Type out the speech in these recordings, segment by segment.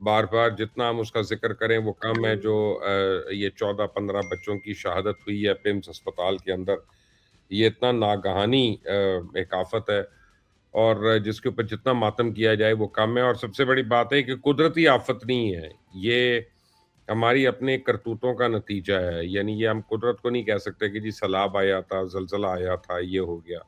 بار بار جتنا ہم اس کا ذکر کریں وہ کم ہے، جو یہ 14-15 بچوں کی شہادت ہوئی ہے پیمز اسپتال کے اندر، یہ اتنا ناگہانی ایک آفت ہے، اور جس کے اوپر جتنا ماتم کیا جائے وہ کم ہے۔ اور سب سے بڑی بات ہے کہ قدرتی آفت نہیں ہے، یہ ہماری اپنے کرتوتوں کا نتیجہ ہے۔ یعنی یہ ہم قدرت کو نہیں کہہ سکتے کہ جی سیلاب آیا تھا، زلزلہ آیا تھا، یہ ہو گیا۔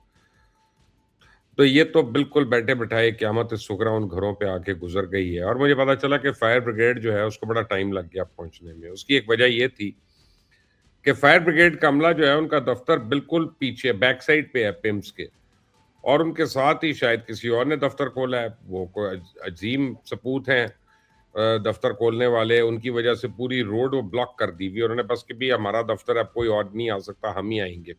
تو یہ تو بالکل بیٹھے بٹھائے قیامت الصغریٰ ان گھروں پہ آ کے گزر گئی ہے۔ اور مجھے پتا چلا کہ فائر بریگیڈ جو ہے اس کو بڑا ٹائم لگ گیا پہنچنے میں۔ اس کی ایک وجہ یہ تھی کہ فائر بریگیڈ کا عملہ جو ہے ان کا دفتر بالکل پیچھے بیک سائڈ پہ ہے پیمز کے، اور ان کے ساتھ ہی شاید کسی اور نے دفتر کھولا ہے۔ وہ کوئی عظیم سپوت ہیں دفتر کھولنے والے، ان کی وجہ سے پوری روڈ وہ بلاک کر دی ہوئی، اور انہوں نے بس کہ بھی ہمارا دفتر ہے، اب کوئی اور نہیں آ سکتا، ہم ہی آئیں گے۔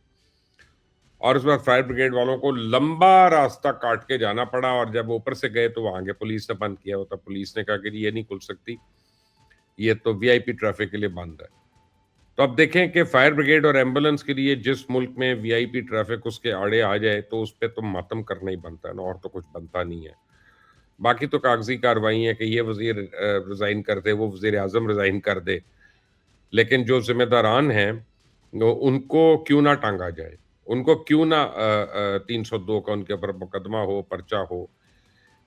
اور اس بعد فائر بریگیڈ والوں کو لمبا راستہ کاٹ کے جانا پڑا، اور جب اوپر سے گئے تو وہاں کے پولیس نے بند کیا ہوتا۔ پولیس نے کہا کہ جی یہ نہیں کھل سکتی، یہ تو وی آئی پی ٹریفک کے لیے بند ہے۔ تو اب دیکھیں کہ فائر بریگیڈ اور ایمبولنس کے لیے جس ملک میں وی آئی پی ٹریفک اس کے آڑے آ جائے تو اس پہ تو ماتم کرنا ہی بنتا ہے نا، اور تو کچھ بنتا نہیں ہے۔ باقی تو کاغذی کارروائی ہے کہ یہ وزیر ریزائن کر دے، وہ وزیر اعظم ریزائن کر دے، لیکن جو ذمہ داران ہیں ان کو کیوں نہ ٹانگا جائے، ان کو کیوں نہ 302 کا ان کے اوپر مقدمہ ہو، پرچہ ہو۔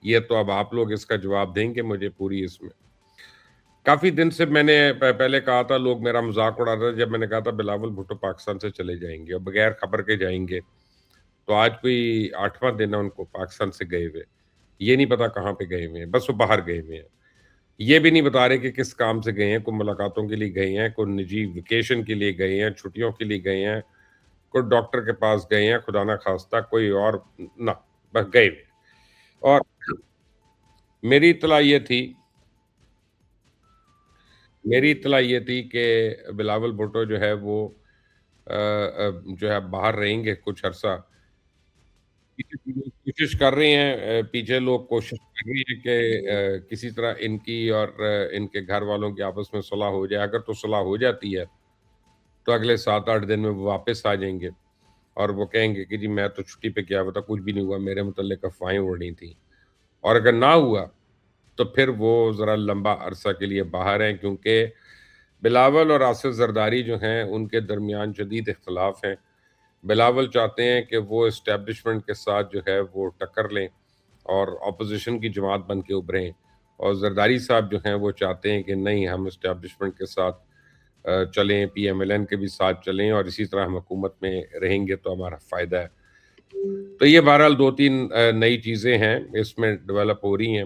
یہ تو اب آپ لوگ اس کا جواب دیں گے مجھے پوری اس میں۔ کافی دن سے میں نے پہلے کہا تھا، لوگ میرا مذاق اڑا رہے تھے جب میں نے کہا تھا بلاول بھٹو پاکستان سے چلے جائیں گے اور بغیر خبر کے جائیں گے۔ تو آج کوئی 8واں دن ہے ان کو پاکستان سے گئے ہوئے، یہ نہیں پتا کہاں پہ گئے ہوئے ہیں، بس وہ باہر گئے ہوئے ہیں۔ یہ بھی نہیں بتا رہے کہ کس کام سے گئے ہیں، کوئی ملاقاتوں کے لیے گئے ہیں، کوئی نجی ویکیشن کے لیے گئے ہیں، چھٹیوں کے لیے گئے ہیں، کوئی ڈاکٹر کے پاس گئے ہیں، خدا نہ خواستہ کوئی اور نہ، بس گئے ہوئے ہیں۔ اور میری اطلاع یہ تھی میری اطلاع یہ تھی کہ بلاول بھٹو جو ہے وہ جو ہے باہر رہیں گے کچھ عرصہ۔ کوشش کر رہے ہیں، پیچھے لوگ کوشش کر رہے ہیں کہ کسی طرح ان کی اور ان کے گھر والوں کی آپس میں صلح ہو جائے۔ اگر تو صلح ہو جاتی ہے تو اگلے 7-8 دن میں وہ واپس آ جائیں گے، اور وہ کہیں گے کہ جی میں تو چھٹی پہ گیا ہوا تھا، کچھ بھی نہیں ہوا، میرے متعلق افواہیں اڑ رہی تھیں۔ اور اگر نہ ہوا تو پھر وہ ذرا لمبا عرصہ کے لیے باہر ہیں، کیونکہ بلاول اور آصف زرداری جو ہیں ان کے درمیان شدید اختلاف ہیں۔ بلاول چاہتے ہیں کہ وہ اسٹیبلشمنٹ کے ساتھ جو ہے وہ ٹکر لیں اور اپوزیشن کی جماعت بن کے ابھریں، اور زرداری صاحب جو ہیں وہ چاہتے ہیں کہ نہیں، ہم اسٹیبلشمنٹ کے ساتھ چلیں، پی ایم ایل این کے بھی ساتھ چلیں، اور اسی طرح ہم حکومت میں رہیں گے تو ہمارا فائدہ ہے۔ تو یہ بہرحال 2-3 نئی چیزیں ہیں اس میں ڈیولپ ہو رہی ہیں۔